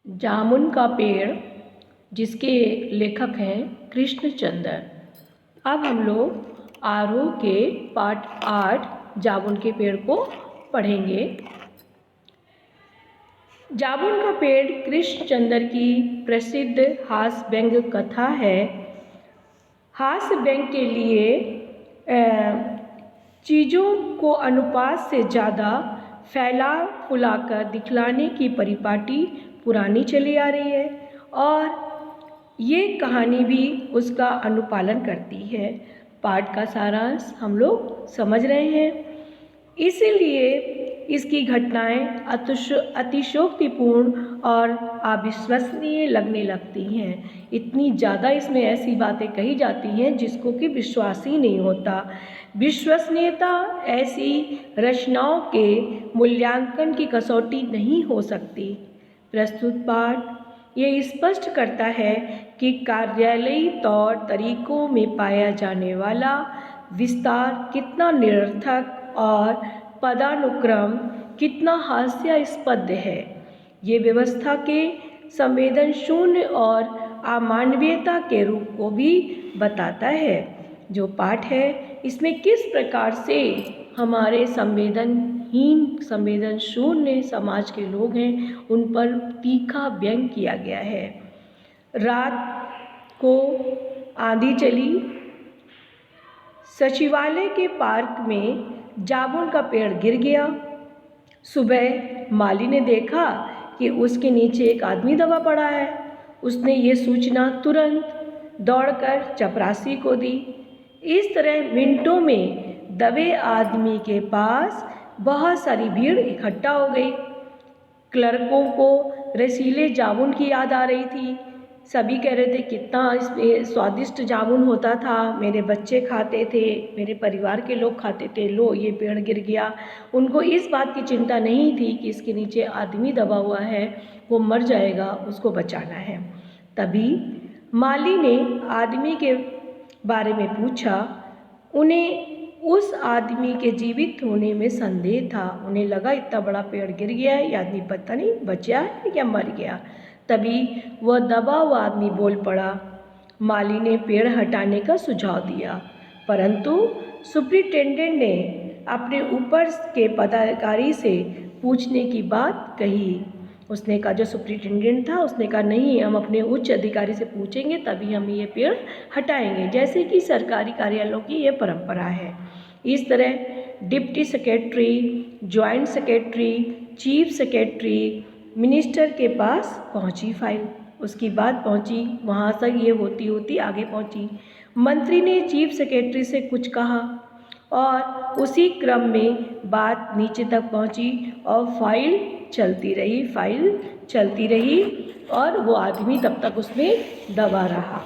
जामुन का पेड़, जिसके लेखक हैं कृष्णचंद्र। अब हम लोग आरोह के पाठ 8 जामुन के पेड़ को पढ़ेंगे। जामुन का पेड़ कृष्णचंद्र की प्रसिद्ध हास्य व्यंग्य कथा है। हास्य व्यंग्य के लिए चीज़ों को अनुपात से ज़्यादा फैला फुलाकर दिखलाने की परिपाटी पुरानी चली आ रही है और ये कहानी भी उसका अनुपालन करती है। पाठ का सारांश हम लोग समझ रहे हैं, इसीलिए इसकी घटनाएं अतिशयोक्तिपूर्ण और अविश्वसनीय लगने लगती हैं। इतनी ज़्यादा इसमें ऐसी बातें कही जाती हैं जिसको कि विश्वास ही नहीं होता। विश्वसनीयता ऐसी रचनाओं के मूल्यांकन की कसौटी नहीं हो सकती। प्रस्तुत पाठ ये स्पष्ट करता है कि कार्यालयी तौर तरीकों में पाया जाने वाला विस्तार कितना निरर्थक और पदानुक्रम कितना हास्यास्पद है। ये व्यवस्था के संवेदन शून्य और अमानवीयता के रूप को भी बताता है। जो पाठ है इसमें किस प्रकार से हमारे संवेदनहीन संवेदन शून्य समाज के लोग हैं उन पर तीखा व्यंग्य किया गया है। रात को आंधी चली। सचिवालय के पार्क में जामुन का पेड़ गिर गया। सुबह माली ने देखा कि उसके नीचे एक आदमी दबा पड़ा है। उसने ये सूचना तुरंत दौड़कर चपरासी को दी। इस तरह मिनटों में दबे आदमी के पास बहुत सारी भीड़ इकट्ठा हो गई। क्लर्कों को रसीले जामुन की याद आ रही थी। सभी कह रहे थे कितना इसमें स्वादिष्ट जामुन होता था, मेरे बच्चे खाते थे, मेरे परिवार के लोग खाते थे। लो ये पेड़ गिर गया। उनको इस बात की चिंता नहीं थी कि इसके नीचे आदमी दबा हुआ है, वो मर जाएगा, उसको बचाना है। तभी माली ने आदमी के बारे में पूछा। उन्हें उस आदमी के जीवित होने में संदेह था। उन्हें लगा इतना बड़ा पेड़ गिर गया है, ये आदमी पता नहीं बचा है या मर गया। तभी वह दबा हुआ आदमी बोल पड़ा। माली ने पेड़ हटाने का सुझाव दिया, परंतु सुपरिटेंडेंट ने अपने ऊपर के पदाधिकारी से पूछने की बात कही। उसने कहा, जो सुपरिटेंडेंट था उसने कहा नहीं, हम अपने उच्च अधिकारी से पूछेंगे तभी हम ये पेड़ हटाएंगे, जैसे कि सरकारी कार्यालयों की ये परंपरा है। इस तरह deputy secretary, joint secretary, chief secretary, minister के पास पहुंची फाइल। उसकी बात पहुंची, वहाँ तक ये होती होती आगे पहुंची। मंत्री ने चीफ सेक्रेटरी से कुछ कहा और उसी क्रम में बात नीचे तक पहुंची और फाइल चलती रही और वो आदमी तब तक उसमें दबा रहा।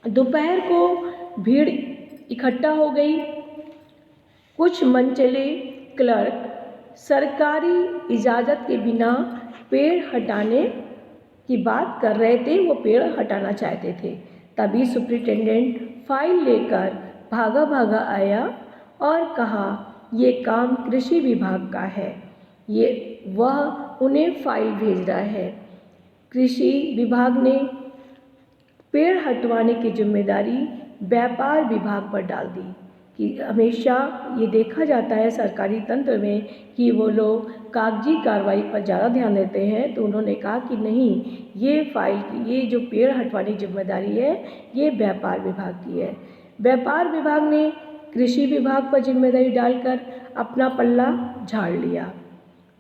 दोपहर को भीड़ इकट्ठा हो गई। कुछ मनचले क्लर्क सरकारी इजाज़त के बिना पेड़ हटाने की बात कर रहे थे, वो पेड़ हटाना चाहते थे। तभी सुपरिटेंडेंट फाइल लेकर भागा भागा आया और कहा, ये काम कृषि विभाग का है, वह उन्हें फाइल भेज रहा है। कृषि विभाग ने पेड़ हटवाने की जिम्मेदारी व्यापार विभाग पर डाल दी कि हमेशा ये देखा जाता है सरकारी तंत्र में कि वो लोग कागजी कार्रवाई पर ज़्यादा ध्यान देते हैं। तो उन्होंने कहा कि नहीं, ये जो पेड़ हटवाने की जिम्मेदारी है ये व्यापार विभाग की है। व्यापार विभाग ने कृषि विभाग पर जिम्मेदारी डालकर अपना पल्ला झाड़ लिया।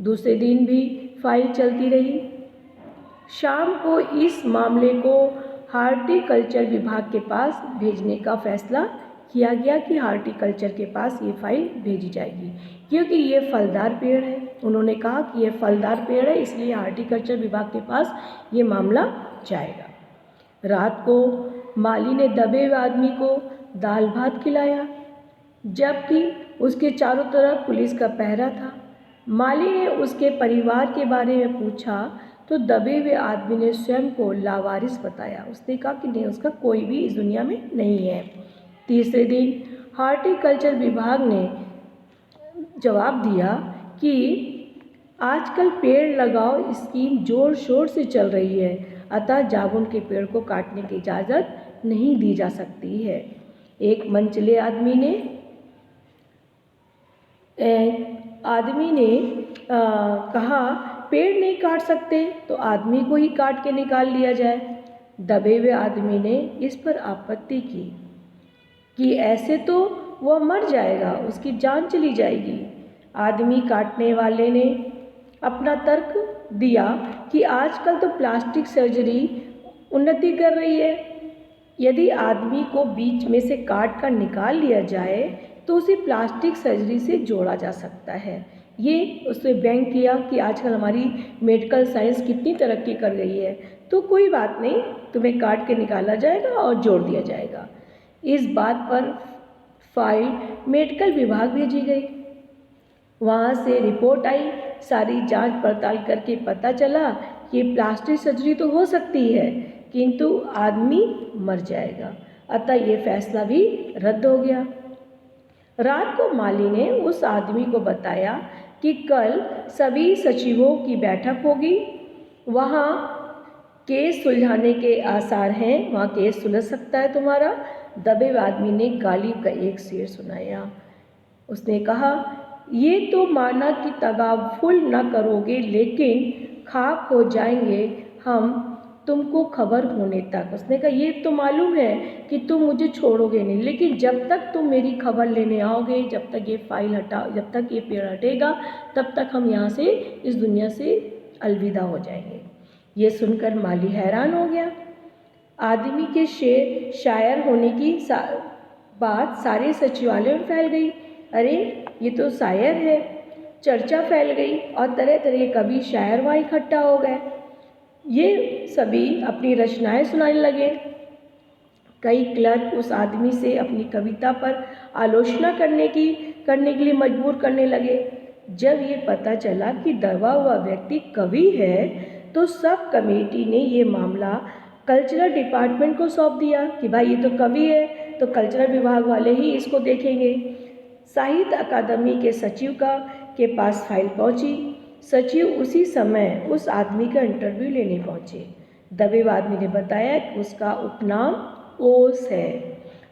दूसरे दिन भी फाइल चलती रही। शाम को इस मामले को हार्टिकल्चर विभाग के पास भेजने का फैसला किया गया कि हार्टिकल्चर के पास ये फाइल भेजी जाएगी, क्योंकि ये फलदार पेड़ है। उन्होंने कहा कि ये फलदार पेड़ है, इसलिए हार्टिकल्चर विभाग के पास ये मामला जाएगा। रात को माली ने दबे हुए आदमी को दाल भात खिलाया, जबकि उसके चारों तरफ पुलिस का पहरा था। माली ने उसके परिवार के बारे में पूछा तो दबे हुए आदमी ने स्वयं को लावारिस बताया। उसने कहा कि नहीं, उसका कोई भी इस दुनिया में नहीं है। तीसरे दिन हार्टिकल्चर विभाग ने जवाब दिया कि आजकल पेड़ लगाओ स्कीम जोर शोर से चल रही है, अतः जामुन के पेड़ को काटने की इजाज़त नहीं दी जा सकती है। एक मनचले आदमी ने कहा, पेड़ नहीं काट सकते तो आदमी को ही काट के निकाल लिया जाए। दबे हुए आदमी ने इस पर आपत्ति की कि ऐसे तो वह मर जाएगा, उसकी जान चली जाएगी। आदमी काटने वाले ने अपना तर्क दिया कि आजकल तो प्लास्टिक सर्जरी उन्नति कर रही है, यदि आदमी को बीच में से काट कर निकाल लिया जाए तो उसे प्लास्टिक सर्जरी से जोड़ा जा सकता है। ये उसने व्यंग किया कि आजकल हमारी मेडिकल साइंस कितनी तरक्की कर गई है, तो कोई बात नहीं, तुम्हें काट के निकाला जाएगा और जोड़ दिया जाएगा। इस बात पर फाइल मेडिकल विभाग भेजी गई। वहाँ से रिपोर्ट आई, सारी जांच पड़ताल करके पता चला कि प्लास्टिक सर्जरी तो हो सकती है किंतु आदमी मर जाएगा, अतः ये फैसला भी रद्द हो गया। रात को माली ने उस आदमी को बताया कि कल सभी सचिवों की बैठक होगी, वहाँ केस सुलझाने के आसार हैं, वहाँ केस सुलझ सकता है तुम्हारा। दबे हुए आदमी ने गालिब का एक शेर सुनाया। उसने कहा, ये तो माना कि तगाफुल न करोगे, लेकिन खाक हो जाएंगे हम तुमको खबर होने तक। उसने कहा, ये तो मालूम है कि तुम मुझे छोड़ोगे नहीं, लेकिन जब तक तुम मेरी खबर लेने आओगे, जब तक ये फाइल जब तक ये पेड़ हटेगा, तब तक हम यहाँ से, इस दुनिया से अलविदा हो जाएंगे। ये सुनकर माली हैरान हो गया। आदमी के शायर होने की बात सारे सचिवालय में फैल गई। अरे ये तो शायर है। चर्चा फैल गई और तरह तरह के कवि शायर वहाँ इकट्ठा हो गए। ये सभी अपनी रचनाएं सुनाने लगे। कई क्लर्क उस आदमी से अपनी कविता पर आलोचना करने के लिए मजबूर करने लगे। जब ये पता चला कि दबा हुआ व्यक्ति कवि है तो सब कमेटी ने ये मामला कल्चरल डिपार्टमेंट को सौंप दिया कि भाई ये तो कवि है, तो कल्चरल विभाग वाले ही इसको देखेंगे। साहित्य अकादमी के सचिव के पास फाइल पहुंची। सचिव उसी समय उस आदमी का इंटरव्यू लेने पहुंचे। दबे हुए आदमी ने बताया कि उसका उपनाम ओस है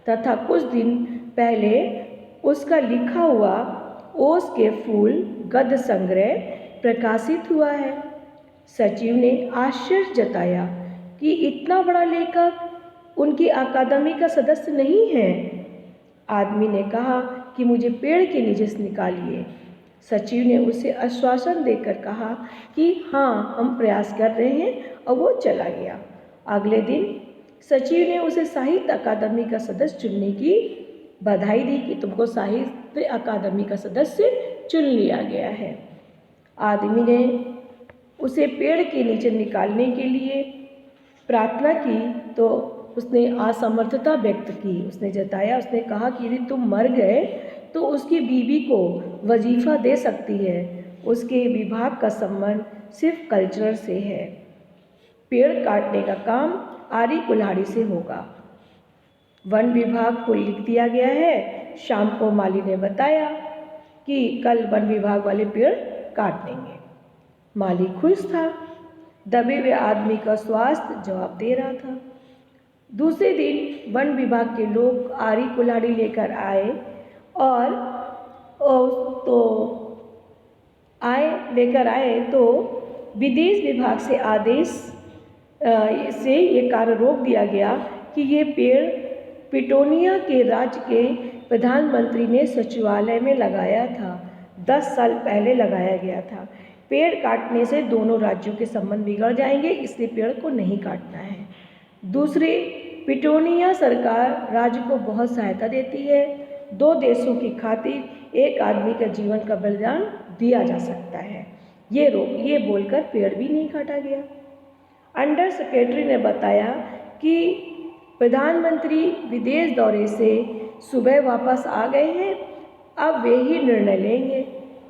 तथा कुछ दिन पहले उसका लिखा हुआ ओस के फूल गद्य संग्रह प्रकाशित हुआ है। सचिव ने आश्चर्य जताया कि इतना बड़ा लेखक उनकी अकादमी का सदस्य नहीं है। आदमी ने कहा कि मुझे पेड़ के नीचे से निकालिए। सचिव ने उसे आश्वासन देकर कहा कि हाँ, हम प्रयास कर रहे हैं, और वो चला गया। अगले दिन सचिव ने उसे साहित्य अकादमी का सदस्य चुनने की बधाई दी कि तुमको साहित्य अकादमी का सदस्य चुन लिया गया है। आदमी ने उसे पेड़ के नीचे निकालने के लिए प्रार्थना की तो उसने असमर्थता व्यक्त की। उसने जताया, उसने कहा कि यदि तुम मर गए तो उसकी बीवी को वजीफ़ा दे सकती है, उसके विभाग का संबंध सिर्फ कल्चरल से है। पेड़ काटने का काम आरी कुल्हाड़ी से होगा। वन विभाग को लिख दिया गया है। शाम को माली ने बताया कि कल वन विभाग वाले पेड़ काट देंगे। माली खुश था। दबे हुए आदमी का स्वास्थ्य जवाब दे रहा था। दूसरे दिन वन विभाग के लोग आरी कुल्हाड़ी लेकर आए और तो विदेश विभाग से आदेश से ये कार्य रोक दिया गया कि ये पेड़ पिटोनिया के राज्य के प्रधानमंत्री ने सचिवालय में लगाया था। 10 साल पहले लगाया गया था। पेड़ काटने से दोनों राज्यों के संबंध बिगड़ जाएंगे, इसलिए पेड़ को नहीं काटना है। दूसरे, पिटोनिया सरकार राज्य को बहुत सहायता देती है। 2 देशों की खातिर एक आदमी का जीवन का बलिदान दिया जा सकता है। ये बोलकर पेड़ भी नहीं काटा गया। अंडर सेक्रेटरी ने बताया कि प्रधानमंत्री विदेश दौरे से सुबह वापस आ गए हैं, अब वे ही निर्णय लेंगे।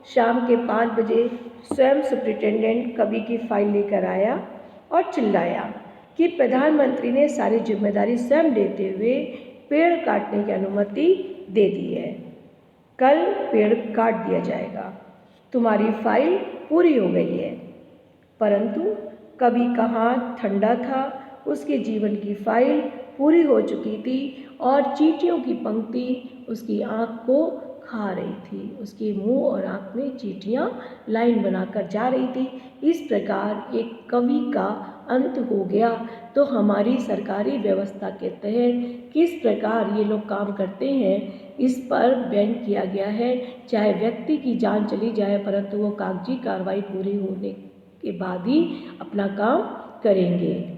शाम के 5 बजे स्वयं सुप्रिंटेंडेंट कवि की फाइल लेकर आया और चिल्लाया कि प्रधानमंत्री ने सारी जिम्मेदारी स्वयं लेते हुए पेड़ काटने की अनुमति दे दी है। कल पेड़ काट दिया जाएगा। तुम्हारी फाइल पूरी हो गई है। परंतु कभी कहाँ ठंडा था, उसके जीवन की फाइल पूरी हो चुकी थी और चींटियों की पंक्ति उसकी आँख को खा रही थी। उसके मुंह और आँख में चींटियाँ लाइन बनाकर जा रही थी। इस प्रकार एक कवि का अंत हो गया। तो हमारी सरकारी व्यवस्था के तहत किस प्रकार ये लोग काम करते हैं, इस पर बैन किया गया है। चाहे व्यक्ति की जान चली जाए, परंतु वो कागजी कार्रवाई पूरी होने के बाद ही अपना काम करेंगे।